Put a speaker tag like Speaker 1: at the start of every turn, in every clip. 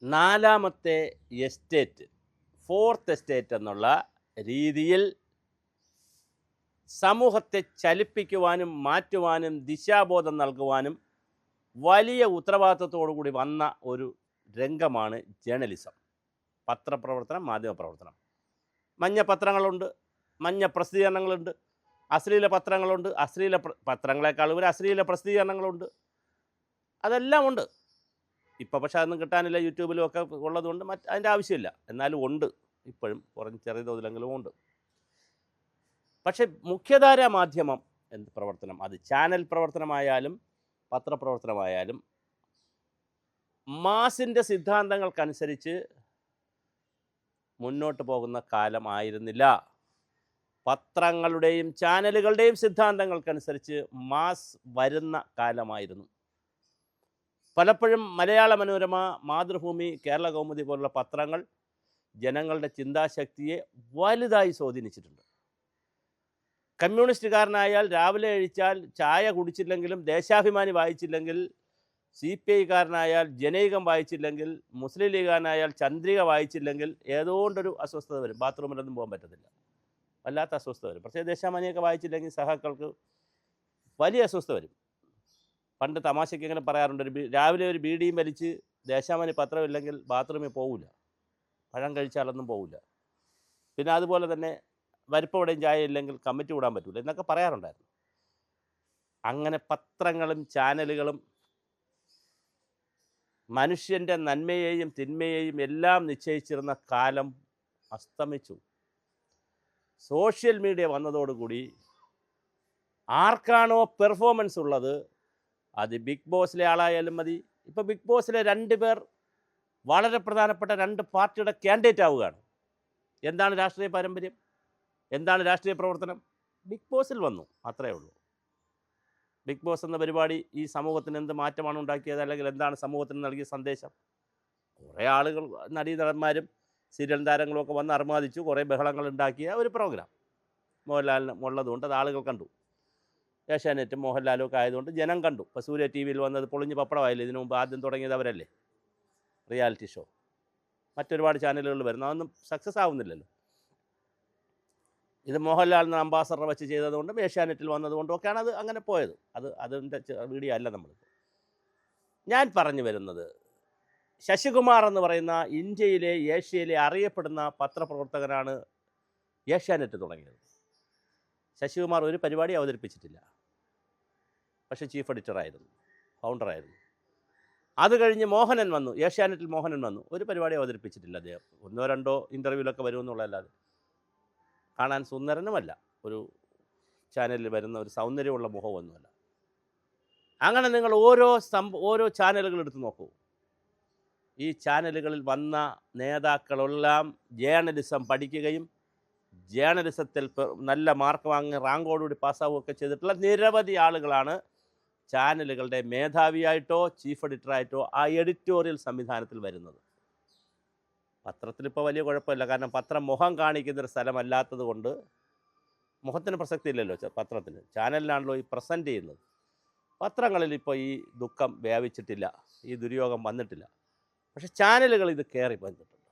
Speaker 1: നാലാമത്തെ estate, fourth estate എന്നുള്ള രീതിയിൽ സമൂഹത്തെ ചലിപ്പിക്കുവാനും മാറ്റുവാനും ദിശാബോധം നൽകുവാനും വലിയ ഉത്തരവാദിത്വത്തോടു കൂടി വന്ന ഒരു രംഗമാണ് ജേർണലിസം. പത്രപ്രവർത്തനം, മാധ്യമപ്രവർത്തനം. മഞ്ഞ പത്രങ്ങളുണ്ട്, മഞ്ഞ പ്രസിദ്ധീകരണങ്ങളുണ്ട്, അശ്ലീല പത്രങ്ങളുണ്ട്, പത്രങ്ങളെക്കാൾ ഒരു അശ്ലീല പ്രസിദ്ധീകരണങ്ങളുണ്ട്, അതെല്ലാം ഉണ്ട്. ഇപ്പോൾ പക്ഷേ അതൊന്നും കിട്ടാനില്ല, യൂട്യൂബിലും ഒക്കെ ഉള്ളതുകൊണ്ട് അതിൻ്റെ ആവശ്യമില്ല. എന്നാലും ഉണ്ട്, ഇപ്പോഴും കുറഞ്ഞ ചെറിയ തോതിലെങ്കിലും ഉണ്ട്. പക്ഷേ മുഖ്യധാര മാധ്യമം പ്രവർത്തനം, അത് ചാനൽ പ്രവർത്തനമായാലും പത്രപ്രവർത്തനമായാലും മാസിൻ്റെ സിദ്ധാന്തങ്ങൾക്കനുസരിച്ച് മുന്നോട്ട് പോകുന്ന കാലമായിരുന്നില്ല. പത്രങ്ങളുടെയും ചാനലുകളുടെയും സിദ്ധാന്തങ്ങൾക്കനുസരിച്ച് മാസ് വരുന്ന കാലമായിരുന്നു. പലപ്പോഴും മലയാള മനോരമ, മാതൃഭൂമി, കേരള കൗമുദി പോലുള്ള പത്രങ്ങൾ ജനങ്ങളുടെ ചിന്താശക്തിയെ വലുതായി സ്വാധീനിച്ചിട്ടുണ്ട്. കമ്മ്യൂണിസ്റ്റുകാരനായാൽ രാവിലെ കഴിച്ചാൽ ചായ കുടിച്ചില്ലെങ്കിലും ദേശാഭിമാനി വായിച്ചില്ലെങ്കിൽ, CPI-കാരനായാൽ ജനൈകം വായിച്ചില്ലെങ്കിൽ, മുസ്ലിം ലീഗാരനായാൽ ചന്ദ്രിക വായിച്ചില്ലെങ്കിൽ ഏതുകൊണ്ടൊരു അസ്വസ്ഥത വരും. ബാത്റൂമിലൊന്നും പോകാൻ പറ്റത്തില്ല, വല്ലാത്ത അസ്വസ്ഥത വരും. പ്രത്യേകിച്ച് ദേശാഭിമാനിയൊക്കെ വായിച്ചില്ലെങ്കിൽ സഹാക്കൾക്ക് വലിയ അസ്വസ്ഥത വരും. പണ്ട് തമാശയ്ക്ക് ഇങ്ങനെ പറയാറുണ്ട്, രാവിലെ ഒരു ബീഡിയും വലിച്ച് ദേശാഭിമാനി പത്രമില്ലെങ്കിൽ ബാത്റൂമിൽ പോകില്ല, പഴം കഴിച്ചാലൊന്നും പോകില്ല. പിന്നെ അതുപോലെ തന്നെ പരിപ്പുവടയും ചായ ഇല്ലെങ്കിൽ കമ്മിറ്റി കൂടാൻ പറ്റില്ല എന്നൊക്കെ പറയാറുണ്ടായിരുന്നു. അങ്ങനെ പത്രങ്ങളും ചാനലുകളും മനുഷ്യൻ്റെ നന്മയെയും തിന്മയെയും എല്ലാം നിശ്ചയിച്ചിരുന്ന കാലം അസ്തമിച്ചു. സോഷ്യൽ മീഡിയ വന്നതോടുകൂടി ആർക്കാണോ പെർഫോമൻസ് ഉള്ളത്, അത് ബിഗ് ബോസിലെ ആളായാലും മതി. ഇപ്പോൾ ബിഗ് ബോസിലെ 2 പേർ വളരെ പ്രധാനപ്പെട്ട 2 പാർട്ടിയുടെ ക്യാൻഡിഡേറ്റ് ആവുകയാണ്. എന്താണ് രാഷ്ട്രീയ പാരമ്പര്യം, എന്താണ് രാഷ്ട്രീയ പ്രവർത്തനം? ബിഗ് ബോസിൽ വന്നു, അത്രയേ ഉള്ളൂ. ബിഗ് ബോസ് എന്ന പരിപാടി ഈ സമൂഹത്തിന് എന്ത് മാറ്റമാണ് ഉണ്ടാക്കിയത്, അല്ലെങ്കിൽ എന്താണ് സമൂഹത്തിന് നൽകിയ സന്ദേശം? കുറേ ആളുകൾ, നടീനടന്മാരും സീരിയൽ താരങ്ങളും ഒക്കെ വന്ന് അർമാദിച്ചു, കുറേ ബഹളങ്ങൾ ഉണ്ടാക്കിയ ഒരു പ്രോഗ്രാം മോഹൻലാലിന് ഉള്ളതുകൊണ്ട് അത് ആളുകൾ കണ്ടു. ഏഷ്യാനെറ്റും മോഹൻലാലും ഒക്കെ ആയതുകൊണ്ട് ജനം കണ്ടു. ഇപ്പോൾ സൂര്യ TV-യിൽ വന്നത് പൊളിഞ്ഞ് പപ്പടമായില്ല. ഇതിനു മുമ്പ് ആദ്യം തുടങ്ങിയത് അവരല്ലേ, റിയാലിറ്റി ഷോ. മറ്റൊരുപാട് ചാനലുകൾ വരുന്നു, അതൊന്നും സക്സസ് ആവുന്നില്ലല്ലോ. ഇത് മോഹൻലാലിന് അംബാസഡർ വെച്ച് ചെയ്തതുകൊണ്ടും ഏഷ്യാനെറ്റിൽ വന്നതുകൊണ്ടും ഒക്കെയാണ് അത് അങ്ങനെ പോയത്. അതിൻ്റെ വീഡിയോ അല്ല നമ്മളിപ്പോൾ. ഞാൻ പറഞ്ഞു വരുന്നത്, ശശികുമാർ എന്ന് പറയുന്ന ഇന്ത്യയിലെ, ഏഷ്യയിലെ അറിയപ്പെടുന്ന പത്രപ്രവർത്തകനാണ് ഏഷ്യാനെറ്റ് തുടങ്ങിയത്. ശശികുമാർ ഒരു പരിപാടി അവതരിപ്പിച്ചിട്ടില്ല, പക്ഷേ ചീഫ് എഡിറ്ററായിരുന്നു, ഫൗണ്ടറായിരുന്നു. അത് കഴിഞ്ഞ് മോഹനൻ വന്നു, ഏഷ്യാനെറ്റിൽ മോഹനൻ വന്നു, ഒരു പരിപാടി അവതരിപ്പിച്ചിട്ടില്ല അദ്ദേഹം. 1-2 ഇൻ്റർവ്യൂവിലൊക്കെ വരുമെന്നുള്ളതല്ലാതെ കാണാൻ സുന്ദരനുമല്ല, ഒരു ചാനലിൽ വരുന്ന ഒരു സൗന്ദര്യമുള്ള മുഖമൊന്നുമല്ല. അങ്ങനെ നിങ്ങൾ ഓരോ ചാനലുകൾ എടുത്ത് നോക്കൂ. ഈ ചാനലുകളിൽ വന്ന നേതാക്കളെല്ലാം ജേർണലിസം പഠിക്കുകയും ജേർണലിസത്തിൽ നല്ല മാർക്ക് വാങ്ങി റാങ്കോടുകൂടി പാസ്സാവുകയൊക്കെ ചെയ്തിട്ടുള്ള നിരവധി ആളുകളാണ് ചാനലുകളുടെ മേധാവിയായിട്ടോ ചീഫ് എഡിറ്ററായിട്ടോ ആ എഡിറ്റോറിയൽ സംവിധാനത്തിൽ വരുന്നത്. പത്രത്തിലിപ്പോൾ വലിയ കുഴപ്പമില്ല, കാരണം പത്രം മുഖം കാണിക്കുന്നൊരു സ്ഥലമല്ലാത്തത് കൊണ്ട് മുഖത്തിന് പ്രസക്തി ഇല്ലല്ലോ പത്രത്തിന്. ചാനലിനാണല്ലോ ഈ പ്രസൻറ്റ് ചെയ്യുന്നത്. പത്രങ്ങളിൽ ഇപ്പോൾ ഈ ദുഃഖം വ്യാപിച്ചിട്ടില്ല, ഈ ദുര്യോഗം വന്നിട്ടില്ല. പക്ഷേ ചാനലുകൾ ഇത് കയറി വന്നിട്ടുണ്ട്.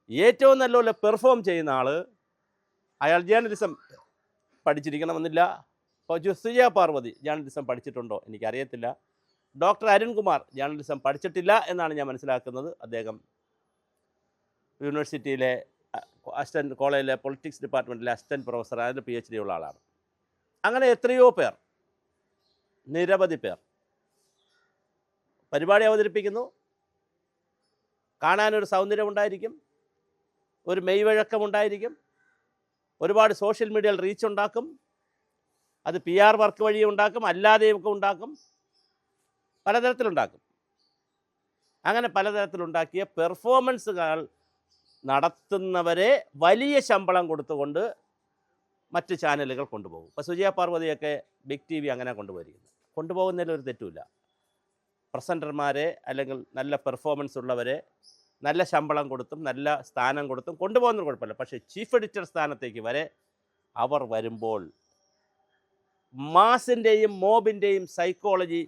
Speaker 1: ഏറ്റവും നല്ലപോലെ പെർഫോം ചെയ്യുന്ന ആൾ, അയാൾ ജേർണലിസം പഠിച്ചിരിക്കണമെന്നില്ല. ഇപ്പോൾ സുജയ പാർവതി ജേർണലിസം പഠിച്ചിട്ടുണ്ടോ എനിക്കറിയത്തില്ല. ഡോക്ടർ അരുൺകുമാർ ജേർണലിസം പഠിച്ചിട്ടില്ല എന്നാണ് ഞാൻ മനസ്സിലാക്കുന്നത്. അദ്ദേഹം യൂണിവേഴ്സിറ്റിയിലെ അസിസ്റ്റൻറ്റ്, കോളേജിലെ പൊളിറ്റിക്സ് ഡിപ്പാർട്ട്മെൻറ്റിലെ അസിസ്റ്റൻറ്റ് പ്രൊഫസർ, അതിൻ്റെ PhD ഉള്ള ആളാണ്. അങ്ങനെ എത്രയോ പേർ, നിരവധി പേർ പരിപാടി അവതരിപ്പിക്കുന്നു. കാണാനൊരു സൗന്ദര്യമുണ്ടായിരിക്കും, ഒരു മെയ്വഴക്കമുണ്ടായിരിക്കും, ഒരുപാട് സോഷ്യൽ മീഡിയയിൽ റീച്ച് ഉണ്ടാക്കും, അത് PR വർക്ക് വഴി ഉണ്ടാക്കും, അല്ലാതെയൊക്കെ ഉണ്ടാക്കും, പലതരത്തിലുണ്ടാക്കും. അങ്ങനെ പലതരത്തിലുണ്ടാക്കിയ പെർഫോമൻസുകൾ നടത്തുന്നവരെ വലിയ ശമ്പളം കൊടുത്തുകൊണ്ട് മറ്റ് ചാനലുകൾ കൊണ്ടുപോകും. ഇപ്പോൾ സുജയ പാർവതിയൊക്കെ ബിഗ് TV അങ്ങനെ കൊണ്ടുപോകുന്നതിൽ ഒരു തെറ്റുമില്ല. പ്രസൻറ്റർമാരെ അല്ലെങ്കിൽ നല്ല പെർഫോമൻസ് ഉള്ളവരെ നല്ല ശമ്പളം കൊടുത്തും നല്ല സ്ഥാനം കൊടുത്തും കൊണ്ടുപോകുന്നത് കുഴപ്പമില്ല. പക്ഷേ ചീഫ് എഡിറ്റർ സ്ഥാനത്തേക്ക് വരെ അവർ വരുമ്പോൾ മാസിൻ്റെയും മോബിൻ്റെയും സൈക്കോളജി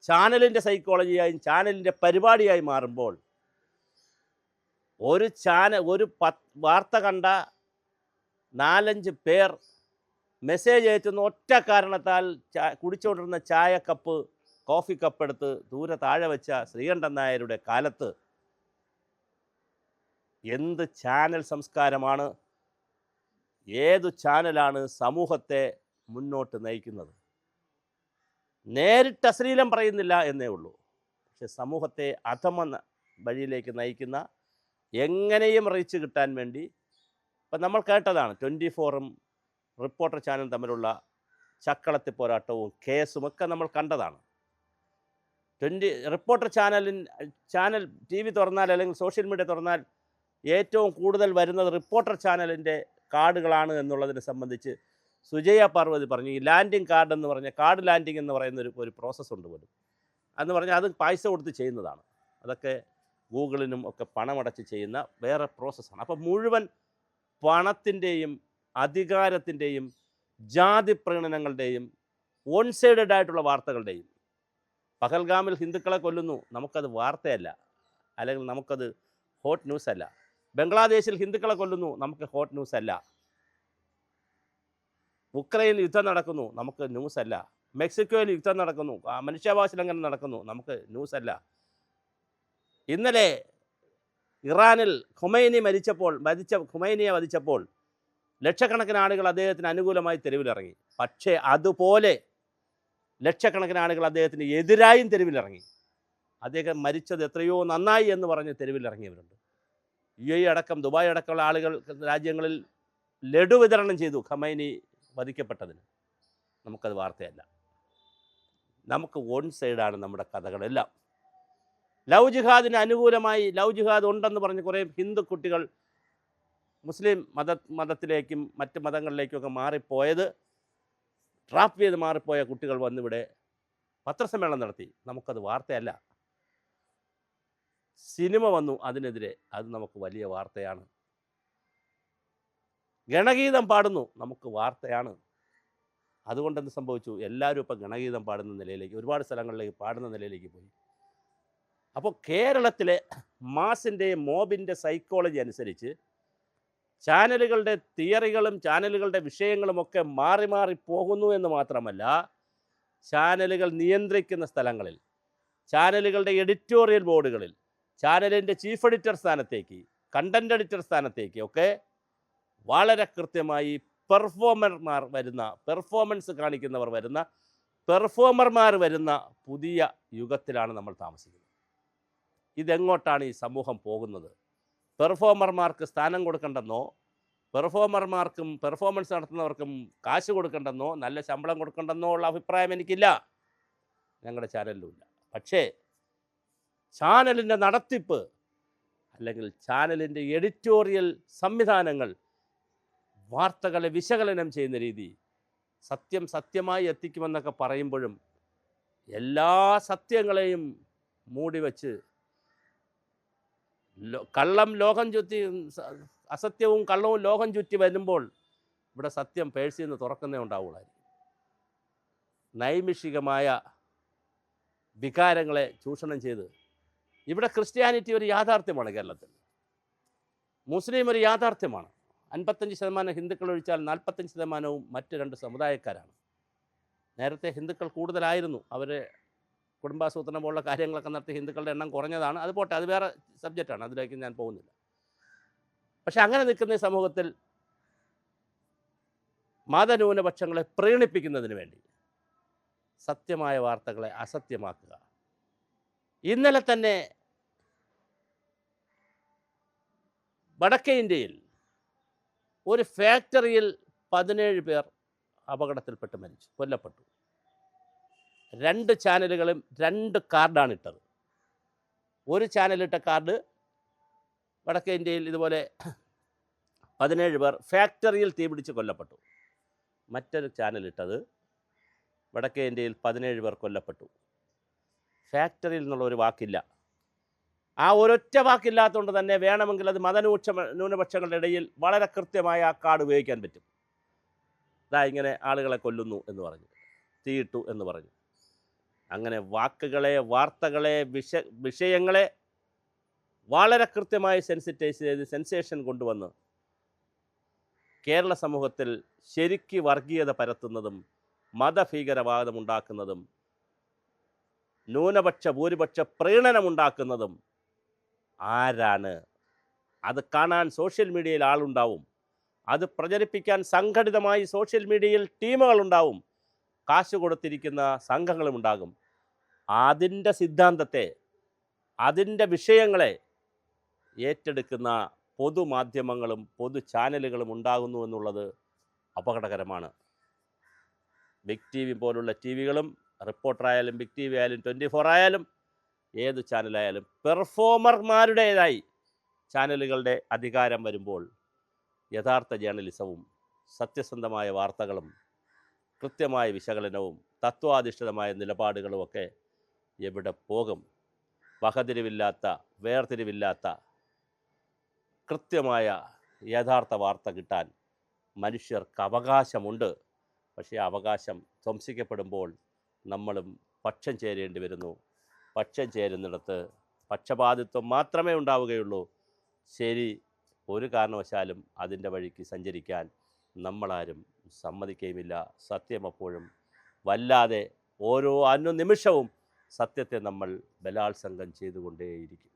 Speaker 1: ചാനലിൻ്റെ സൈക്കോളജിയായും ചാനലിൻ്റെ പരിപാടിയായി മാറുമ്പോൾ ഒരു വാർത്ത കണ്ട 4-5 പേർ മെസ്സേജ് അയച്ചുന്ന ഒറ്റ കാരണത്താൽ കുടിച്ചുകൊണ്ടിരുന്ന കോഫി കപ്പ് എടുത്ത് ദൂരെ താഴെ വെച്ച ശ്രീകണ്ഠൻ നായരുടെ കാലത്ത് എന്ത് ചാനൽ സംസ്കാരമാണ്, ഏതു ചാനലാണ് സമൂഹത്തെ മുന്നോട്ട് നയിക്കുന്നത്? നേരിട്ട് അശ്ലീലം പറയുന്നില്ല എന്നേ ഉള്ളൂ, പക്ഷെ സമൂഹത്തെ അധമ വഴിയിലേക്ക് നയിക്കുന്ന, എങ്ങനെയും റീച്ച് കിട്ടാൻ വേണ്ടി, ഇപ്പം നമ്മൾ കേട്ടതാണ് 24-ഉം റിപ്പോർട്ടർ ചാനൽ തമ്മിലുള്ള ചക്കളത്തി പോരാട്ടവും കേസും ഒക്കെ നമ്മൾ കണ്ടതാണ്. റിപ്പോർട്ടർ ചാനൽ TV തുറന്നാൽ അല്ലെങ്കിൽ സോഷ്യൽ മീഡിയ തുറന്നാൽ ഏറ്റവും കൂടുതൽ വരുന്നത് റിപ്പോർട്ടർ ചാനലിൻ്റെ കാർഡുകളാണ് എന്നുള്ളതിനെ സംബന്ധിച്ച് സുജയ പാർവതി പറഞ്ഞു. ഈ ലാൻഡിങ് കാർഡ് എന്ന് പറഞ്ഞ കാർഡ് ലാൻഡിങ് എന്ന് പറയുന്ന ഒരു പ്രോസസ്സ് ഉണ്ട് പോലും. എന്ന് പറഞ്ഞാൽ അത് പൈസ കൊടുത്ത് ചെയ്യുന്നതാണ്. അതൊക്കെ ഗൂഗിളിനും ഒക്കെ പണമടച്ച് ചെയ്യുന്ന വേറെ പ്രോസസ്സാണ്. അപ്പോൾ മുഴുവൻ പണത്തിൻ്റെയും അധികാരത്തിൻ്റെയും ജാതി പ്രീണനങ്ങളുടെയും വൺ സൈഡഡ് ആയിട്ടുള്ള വാർത്തകളുടെയും. പഹൽഗാമിൽ ഹിന്ദുക്കളെ കൊല്ലുന്നു, നമുക്കത് വാർത്തയല്ല, അല്ലെങ്കിൽ നമുക്കത് ഹോട്ട് ന്യൂസ് അല്ല. ബംഗ്ലാദേശിൽ ഹിന്ദുക്കളെ കൊല്ലുന്നു, നമുക്ക് ഹോട്ട് ന്യൂസ് അല്ല. ഉക്രൈനിൽ യുദ്ധം നടക്കുന്നു, നമുക്ക് ന്യൂസ് അല്ല. മെക്സിക്കോയിൽ യുദ്ധം നടക്കുന്നു, മനുഷ്യാവകാശ ലംഘനം നടക്കുന്നു, നമുക്ക് ന്യൂസ് അല്ല. ഇന്നലെ ഇറാനിൽ ഖുമൈനിയെ വധിച്ചപ്പോൾ ലക്ഷക്കണക്കിന് ആളുകൾ അദ്ദേഹത്തിന് അനുകൂലമായി തെരുവിലിറങ്ങി. പക്ഷേ അതുപോലെ ലക്ഷക്കണക്കിന് ആളുകൾ അദ്ദേഹത്തിന് എതിരായും തെരുവിലിറങ്ങി. അദ്ദേഹം മരിച്ചത് എത്രയോ നന്നായി എന്ന് പറഞ്ഞ് തെരുവിലിറങ്ങിയവരുണ്ട്. UAE അടക്കം ദുബായ് അടക്കമുള്ള ആളുകൾ രാജ്യങ്ങളിൽ ലഡു വിതരണം ചെയ്തു ഖമൈനി വധിക്കപ്പെട്ടതിന്. നമുക്കത് വാർത്തയല്ല. നമുക്ക് വൺ സൈഡാണ് നമ്മുടെ കഥകളെല്ലാം. ലവ് ജിഹാദിന് അനുകൂലമായി ലവ് ജിഹാദ് ഉണ്ടെന്ന് പറഞ്ഞ് കുറേ ഹിന്ദു കുട്ടികൾ മുസ്ലിം മതത്തിലേക്കും മറ്റ് മതങ്ങളിലേക്കുമൊക്കെ മാറിപ്പോയത്, ട്രാപ്പ് ചെയ്ത് മാറിപ്പോയ കുട്ടികൾ വന്നിവിടെ പത്രസമ്മേളനം നടത്തി. നമുക്കത് വാർത്തയല്ല. സിനിമ വന്നു അതിനെതിരെ, അത് നമുക്ക് വലിയ വാർത്തയാണ്. ഗണഗീതം പാടുന്നു, നമുക്ക് വാർത്തയാണ്. അതുകൊണ്ടെന്ത് സംഭവിച്ചു? എല്ലാവരും ഇപ്പം ഗണഗീതം പാടുന്ന നിലയിലേക്ക്, ഒരുപാട് സ്ഥലങ്ങളിലേക്ക് പാടുന്ന നിലയിലേക്ക് പോയി. അപ്പോൾ കേരളത്തിലെ മാസിൻ്റെയും മോബിൻ്റെ സൈക്കോളജി അനുസരിച്ച് ചാനലുകളുടെ തിയറികളും ചാനലുകളുടെ വിഷയങ്ങളുമൊക്കെ മാറി മാറി പോകുന്നു എന്ന് മാത്രമല്ല, ചാനലുകൾ നിയന്ത്രിക്കുന്ന സ്ഥലങ്ങളിൽ, ചാനലുകളുടെ എഡിറ്റോറിയൽ ബോർഡുകളിൽ, ചാനലിൻ്റെ ചീഫ് എഡിറ്റർ സ്ഥാനത്തേക്ക്, കണ്ടൻറ് എഡിറ്റർ സ്ഥാനത്തേക്ക് ഒക്കെ വളരെ കൃത്യമായി പെർഫോമൻസ് കാണിക്കുന്നവർ വരുന്ന പെർഫോമർമാർ വരുന്ന പുതിയ യുഗത്തിലാണ് നമ്മൾ താമസിക്കുന്നത്. ഇതെങ്ങോട്ടാണ് ഈ സമൂഹം പോകുന്നത്? പെർഫോമർമാർക്ക് സ്ഥാനം കൊടുക്കണ്ടെന്നോ, പെർഫോമർമാർക്കും പെർഫോമൻസ് നടത്തുന്നവർക്കും കാശ് കൊടുക്കണ്ടെന്നോ, നല്ല ശമ്പളം കൊടുക്കണ്ടെന്നോ ഉള്ള അഭിപ്രായം എനിക്കില്ല, ഞങ്ങളുടെ ചാനലിലുമില്ല. പക്ഷേ ചാനലിൻ്റെ നടത്തിപ്പ് അല്ലെങ്കിൽ ചാനലിൻ്റെ എഡിറ്റോറിയൽ സംവിധാനങ്ങൾ, വാർത്തകളെ വിശകലനം ചെയ്യുന്ന രീതി, സത്യമായി എത്തിക്കുമെന്നൊക്കെ പറയുമ്പോഴും എല്ലാ സത്യങ്ങളെയും മൂടിവെച്ച് അസത്യവും കള്ളവും ലോകം ചുറ്റി വരുമ്പോൾ ഇവിടെ സത്യം പേഴ്സിൽ നിന്ന് തുറക്കുന്നേ ഉണ്ടാവുള്ളായിരിക്കും. നൈമിഷികമായ വികാരങ്ങളെ ചൂഷണം ചെയ്ത് ഇവിടെ ക്രിസ്ത്യാനിറ്റി ഒരു യാഥാർത്ഥ്യമാണ്. കേരളത്തിൽ മുസ്ലിം ഒരു യാഥാർത്ഥ്യമാണ്. 55% ഹിന്ദുക്കൾ ഒഴിച്ചാൽ 45% മറ്റ് 2 സമുദായക്കാരാണ്. നേരത്തെ ഹിന്ദുക്കൾ കൂടുതലായിരുന്നു. അവർ കുടുംബാസൂത്രണം പോലുള്ള കാര്യങ്ങളൊക്കെ നടത്തി ഹിന്ദുക്കളുടെ എണ്ണം കുറഞ്ഞതാണ്. അത് പോട്ടെ, അത് വേറെ സബ്ജക്റ്റാണ്, അതിലേക്ക് ഞാൻ പോകുന്നില്ല. പക്ഷെ അങ്ങനെ നിൽക്കുന്ന സമൂഹത്തിൽ മതന്യൂനപക്ഷങ്ങളെ പ്രീണിപ്പിക്കുന്നതിന് വേണ്ടി സത്യമായ വാർത്തകളെ അസത്യമാക്കുക. ഇന്നലെ തന്നെ വടക്കേ ഇന്ത്യയിൽ ഒരു ഫാക്ടറിയിൽ 17 പേർ അപകടത്തിൽപ്പെട്ട് കൊല്ലപ്പെട്ടു. 2 ചാനലുകളും 2 കാർഡാണ് ഇട്ടത്. ഒരു ചാനലിട്ട കാർഡ് വടക്കേ ഇന്ത്യയിൽ ഇതുപോലെ 17 പേർ ഫാക്ടറിയിൽ തീപിടിച്ച് കൊല്ലപ്പെട്ടു. മറ്റൊരു ചാനലിട്ടത് വടക്കേ ഇന്ത്യയിൽ 17 പേർ കൊല്ലപ്പെട്ടു. ഫാക്ടറിയിൽ എന്നുള്ള ഒരു വാക്കില്ല. ആ ഒരൊറ്റ വാക്കില്ലാത്തതുകൊണ്ട് തന്നെ വേണമെങ്കിൽ അത് ന്യൂനപക്ഷങ്ങളുടെ ഇടയിൽ വളരെ കൃത്യമായി ആ കാർഡ് ഉപയോഗിക്കാൻ പറ്റും. ഇങ്ങനെ ആളുകളെ കൊല്ലുന്നു എന്ന് പറഞ്ഞു, തീയിട്ടു എന്ന് പറഞ്ഞു. അങ്ങനെ വാക്കുകളെ, വാർത്തകളെ, വിഷയങ്ങളെ വളരെ കൃത്യമായി സെൻസിറ്റൈസ് ചെയ്ത് സെൻസേഷൻ കൊണ്ടുവന്ന് കേരള സമൂഹത്തിൽ ശരിക്ക് വർഗീയത പരത്തുന്നതും മതഭീകരവാദമുണ്ടാക്കുന്നതും ന്യൂനപക്ഷ ഭൂരിപക്ഷ പ്രീണനമുണ്ടാക്കുന്നതും ആരാണ്? അത് കാണാൻ സോഷ്യൽ മീഡിയയിൽ ആളുണ്ടാവും, അത് പ്രചരിപ്പിക്കാൻ സംഘടിതമായി സോഷ്യൽ മീഡിയയിൽ ടീമുകളുണ്ടാവും, കാശ് കൊടുത്തിരിക്കുന്ന സംഘങ്ങളുമുണ്ടാകും. അതിൻ്റെ സിദ്ധാന്തത്തെ, അതിൻ്റെ വിഷയങ്ങളെ ഏറ്റെടുക്കുന്ന പൊതുമാധ്യമങ്ങളും പൊതു ചാനലുകളും ഉണ്ടാകുന്നു എന്നുള്ളത് അപകടകരമാണ്. ബിഗ് ടി വി പോലുള്ള ടി വികളും, റിപ്പോർട്ടറായാലും ബിഗ് ടി വി ആയാലും 24 ആയാലും ഏത് ചാനലായാലും പെർഫോമർമാരുടേതായി ചാനലുകളുടെ അധികാരം വരുമ്പോൾ യഥാർത്ഥ ജേർണലിസവും സത്യസന്ധമായ വാർത്തകളും കൃത്യമായ വിശകലനവും തത്വാധിഷ്ഠിതമായ നിലപാടുകളുമൊക്കെ എവിടെ പോകും? വകതിരിവില്ലാത്ത, വേർതിരിവില്ലാത്ത കൃത്യമായ യഥാർത്ഥ വാർത്ത കിട്ടാൻ മനുഷ്യർക്ക് അവകാശമുണ്ട്. പക്ഷേ അവകാശം ധ്വംസിക്കപ്പെടുമ്പോൾ നമ്മളും പക്ഷം ചേരേണ്ടി വരുന്നു. പക്ഷം ചേരുന്നിടത്ത് പക്ഷപാതിത്വം മാത്രമേ ഉണ്ടാവുകയുള്ളൂ. ശരി ഒരു കാരണവശാലും അതിൻ്റെ വഴിക്ക് സഞ്ചരിക്കാൻ നമ്മളാരും സമ്മതിക്കുകയുമില്ല. സത്യം അപ്പോഴും വല്ലാതെ ഓരോ അനുനിമിഷവും സത്യത്തെ നമ്മൾ ബലാത്സംഗം ചെയ്തുകൊണ്ടേയിരിക്കും.